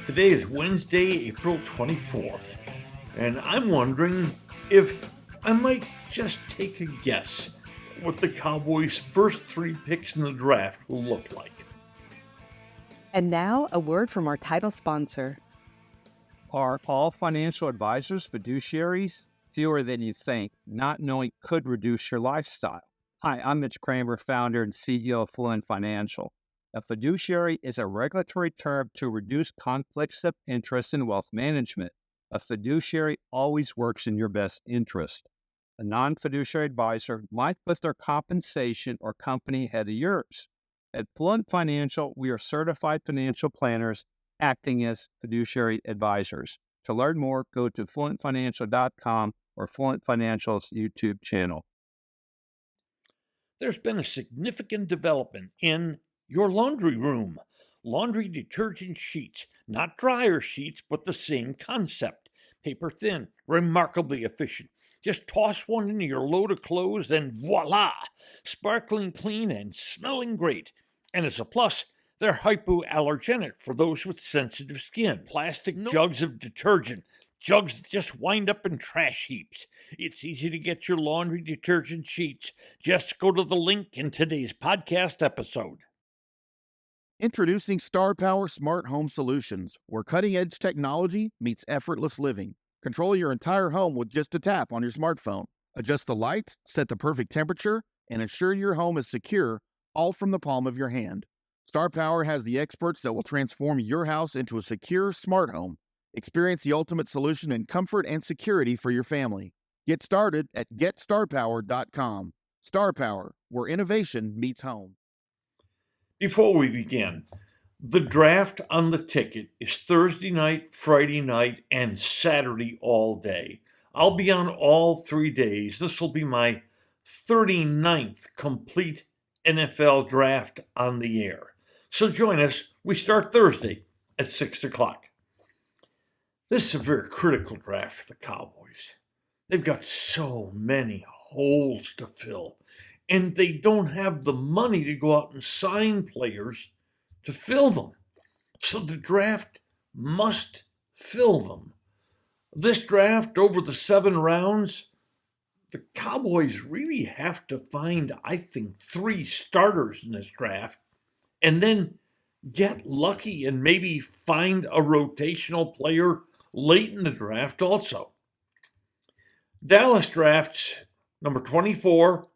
Today is Wednesday, April 24th, and I'm wondering if I might just take a guess what the Cowboys' first three picks in the draft will look like. And now, a word from our title sponsor. Are all financial advisors fiduciaries? Fewer than you think. Not knowing could reduce your lifestyle. Hi, I'm Mitch Kramer, founder and CEO of Fluent Financial. A fiduciary is a regulatory term to reduce conflicts of interest in wealth management. A fiduciary always works in your best interest. A non-fiduciary advisor might put their compensation or company ahead of yours. At Fluent Financial, we are certified financial planners acting as fiduciary advisors. To learn more, go to fluentfinancial.com or Fluent Financial's YouTube channel. There's been a significant development in your laundry room. Laundry detergent sheets, not dryer sheets, but the same concept. Paper thin, remarkably efficient. Just toss one into your load of clothes and voila! Sparkling clean and smelling great. And as a plus, they're hypoallergenic for those with sensitive skin. Plastic jugs of detergent. Jugs that just wind up in trash heaps. It's easy to get your laundry detergent sheets. Just go to the link in today's podcast episode. Introducing Star Power Smart Home Solutions, where cutting-edge technology meets effortless living. Control your entire home with just a tap on your smartphone. Adjust the lights, set the perfect temperature, and ensure your home is secure, all from the palm of your hand. Star Power has the experts that will transform your house into a secure, smart home. Experience the ultimate solution in comfort and security for your family. Get started at GetStarPower.com. Star Power, where innovation meets home. Before we begin, the draft on the ticket is Thursday night, Friday night, and Saturday all day. I'll be on all 3 days. This will be my 39th complete NFL draft on the air. So join us. We start Thursday at 6 o'clock. This is a very critical draft for the Cowboys. They've got so many holes to fill, and they don't have the money to go out and sign players to fill them. So the draft must fill them. This draft, over the 7 rounds, the Cowboys really have to find, I think, 3 starters in this draft, and then get lucky and maybe find a rotational player late in the draft also. Dallas drafts number 24,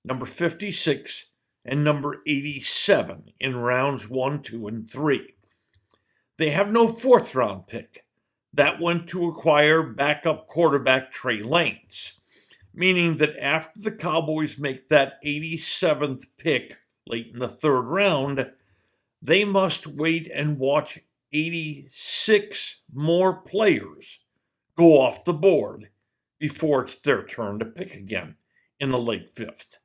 number 56, and number 87 in rounds 1, 2, and 3. They have no 4th round pick. That went to acquire backup quarterback Trey Lance, meaning that after the Cowboys make that 87th pick late in the 3rd round, they must wait and watch 86 more players go off the board before it's their turn to pick again in the late 5th.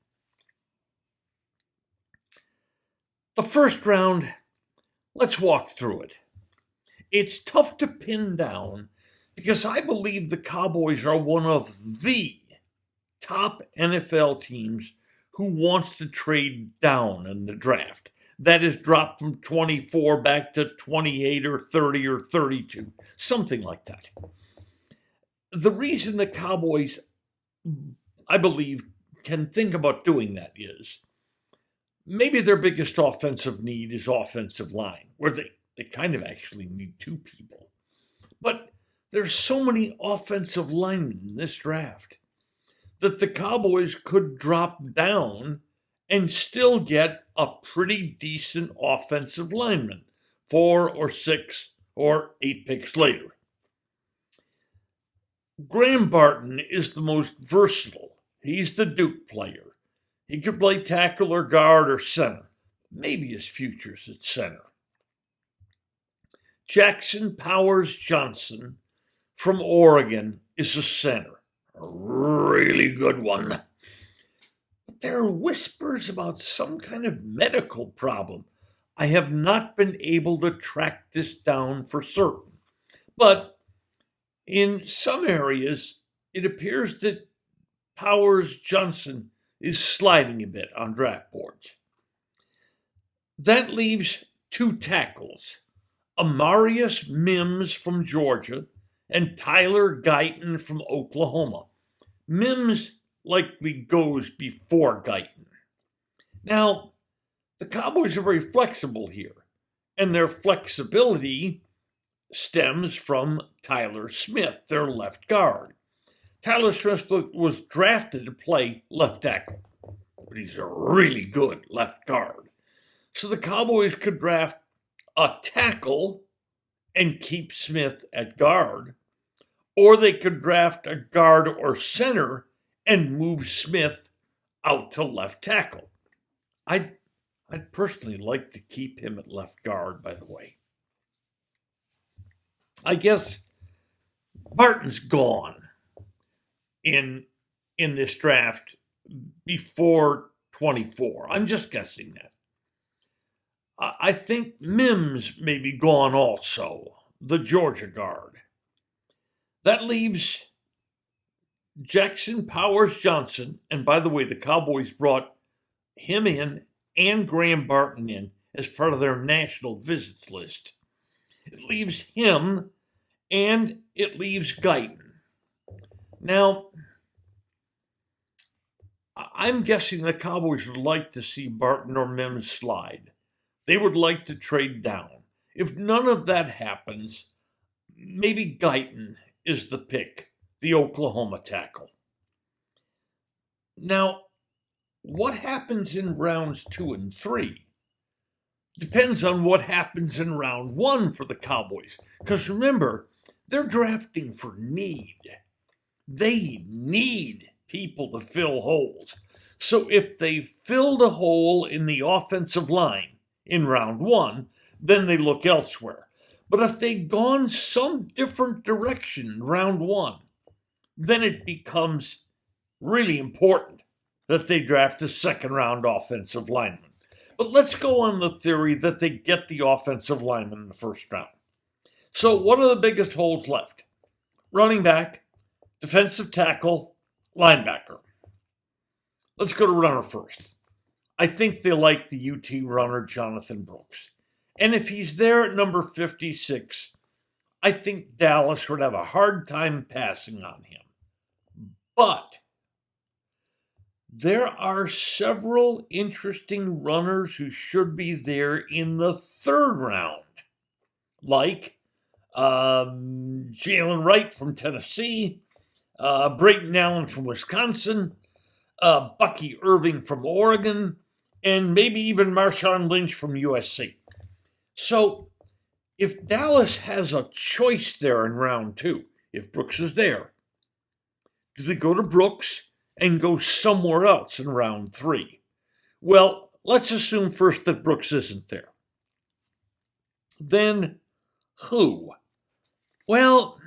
The 1st round, let's walk through it. It's tough to pin down because I believe the Cowboys are one of the top NFL teams who wants to trade down in the draft. That is, dropped from 24 back to 28 or 30 or 32, something like that. The reason the Cowboys, I believe, can think about doing that is maybe their biggest offensive need is offensive line, where they kind of actually need 2 people. But there's so many offensive linemen in this draft that the Cowboys could drop down and still get a pretty decent offensive lineman 4 or 6 or 8 picks later. Graham Barton is the most versatile. He's the Duke player. He could play tackle or guard or center. Maybe his future's at center. Jackson Powers Johnson from Oregon is a center. A really good one. But there are whispers about some kind of medical problem. I have not been able to track this down for certain. But in some areas, it appears that Powers Johnson is sliding a bit on draft boards. That leaves 2 tackles, Amarius Mims from Georgia, and Tyler Guyton from Oklahoma. Mims likely goes before Guyton. Now, the Cowboys are very flexible here, and their flexibility stems from Tyler Smith, their left guard. Tyler Smith was drafted to play left tackle, but he's a really good left guard. So the Cowboys could draft a tackle and keep Smith at guard, or they could draft a guard or center and move Smith out to left tackle. I'd personally like to keep him at left guard, by the way. I guess Barton's gone in this draft before 24. I'm just guessing that. I think Mims may be gone also, the Georgia guard. That leaves Jackson Powers Johnson, and by the way, the Cowboys brought him in and Graham Barton in as part of their national visits list. It leaves him and it leaves Guyton. Now, I'm guessing the Cowboys would like to see Barton or Mims slide. They would like to trade down. If none of that happens, maybe Guyton is the pick, the Oklahoma tackle. Now, what happens in rounds 2 and 3 depends on what happens in round 1 for the Cowboys. Because remember, they're drafting for need. They need people to fill holes. So if they filled a hole in the offensive line in round 1, then they look elsewhere. But if they've gone some different direction in round 1, then it becomes really important that they draft a second-round offensive lineman. But let's go on the theory that they get the offensive lineman in the first round. So what are the biggest holes left? Running back, defensive tackle, linebacker. Let's go to runner first. I think they like the UT runner, Jonathan Brooks. And if he's there at number 56, I think Dallas would have a hard time passing on him. But there are several interesting runners who should be there in the third round, like Jalen Wright from Tennessee, Brayton Allen from Wisconsin, Bucky Irving from Oregon, and maybe even Marshawn Lynch from USC. So if Dallas has a choice there in round 2, if Brooks is there, do they go to Brooks and go somewhere else in round 3? Well, let's assume first that Brooks isn't there. Then who? Well,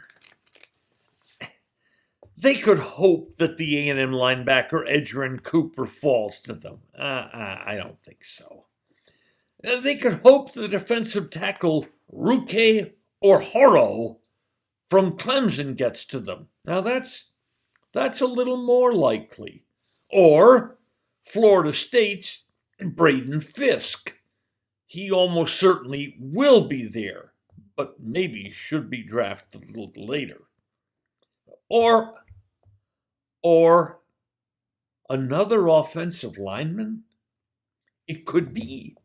they could hope that the A&M linebacker Edgerrin Cooper falls to them. I don't think so. They could hope the defensive tackle Ruke or Horo from Clemson gets to them. Now that's a little more likely. Or Florida State's Braden Fisk. He almost certainly will be there, but maybe should be drafted a little later. Or another offensive lineman? It could be.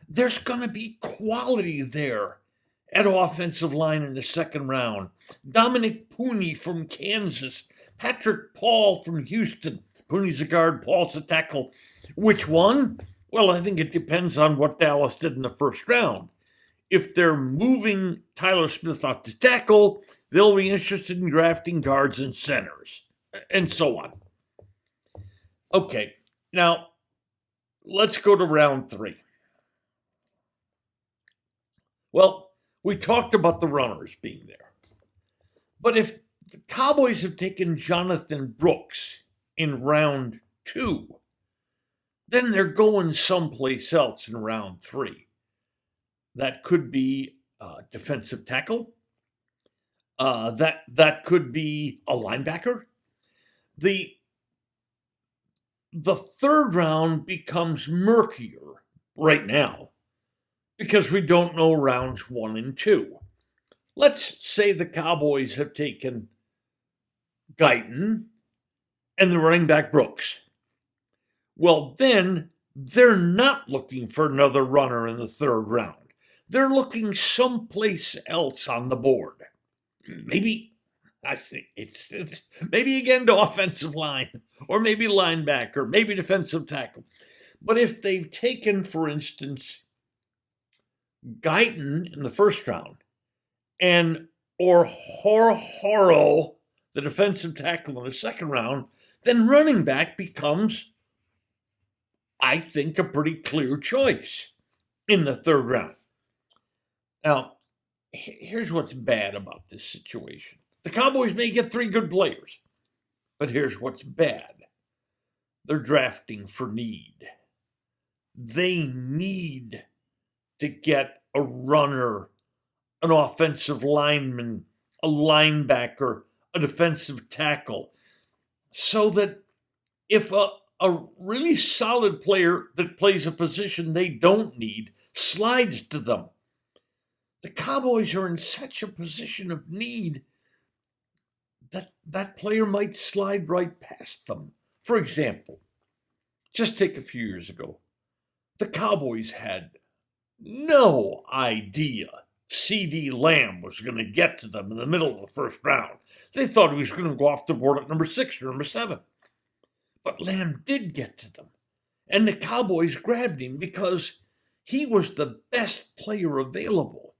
There's going to be quality there at offensive line in the second round. Dominic Pooney from Kansas. Patrick Paul from Houston. Pooney's a guard, Paul's a tackle. Which one? Well, I think it depends on what Dallas did in the first round. If they're moving Tyler Smith out to tackle, they'll be interested in drafting guards and centers, and so on. Okay, now let's go to round 3. Well, we talked about the runners being there. But if the Cowboys have taken Jonathan Brooks in round 2, then they're going someplace else in round 3. That could be defensive tackle. That could be a linebacker. The third round becomes murkier right now because we don't know rounds 1 and 2. Let's say the Cowboys have taken Guyton and the running back Brooks. Well, then they're not looking for another runner in the third round. They're looking someplace else on the board. Maybe it's maybe again to offensive line, or maybe linebacker, maybe defensive tackle. But if they've taken, for instance, Guyton in the first round, and or Horo, the defensive tackle in the second round, then running back becomes, I think, a pretty clear choice in the third round. Now, here's what's bad about this situation. The Cowboys may get 3 good players, but here's what's bad. They're drafting for need. They need to get a runner, an offensive lineman, a linebacker, a defensive tackle, so that if a really solid player that plays a position they don't need slides to them, the Cowboys are in such a position of need that that player might slide right past them. For example, just take a few years ago, the Cowboys had no idea C.D. Lamb was going to get to them in the middle of the first round. They thought he was going to go off the board at number 6 or number 7. But Lamb did get to them. And the Cowboys grabbed him because he was the best player available.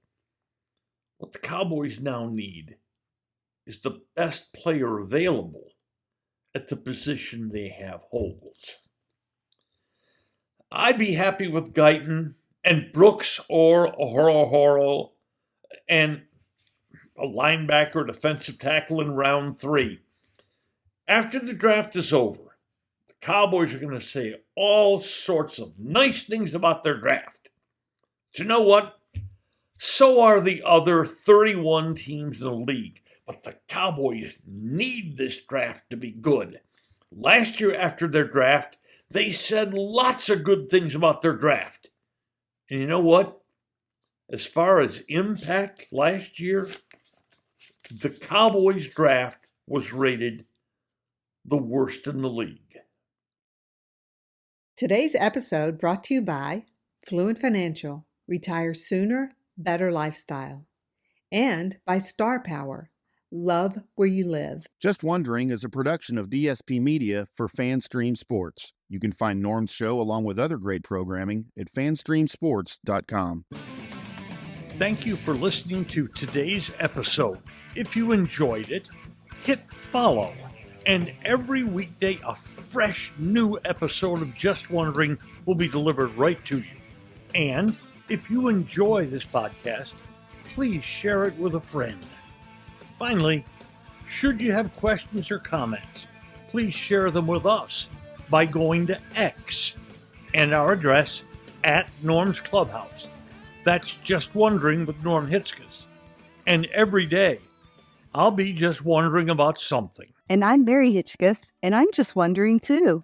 What the Cowboys now need is the best player available at the position they have holes. I'd be happy with Guyton and Brooks or Horo and a linebacker, defensive tackle in round 3. After the draft is over, the Cowboys are going to say all sorts of nice things about their draft. But you know what? So are the other 31 teams in the league. But the Cowboys need this draft to be good. Last year after their draft, they said lots of good things about their draft. And you know what? As far as impact last year, the Cowboys draft was rated the worst in the league. Today's episode brought to you by Fluent Financial, Retire Sooner, Better Lifestyle, and by Star Power, Love Where You Live. Just Wondering is a production of DSP Media for FanStream Sports. You can find Norm's show along with other great programming at fanstreamsports.com. Thank you for listening to today's episode. If you enjoyed it, hit follow. And every weekday, a fresh new episode of Just Wondering will be delivered right to you. And if you enjoy this podcast, please share it with a friend. Finally, should you have questions or comments, please share them with us by going to X and our address at Norm's Clubhouse. That's Just Wondering with Norm Hitzges. And every day, I'll be just wondering about something. And I'm Mary Hitchkus, and I'm just wondering too.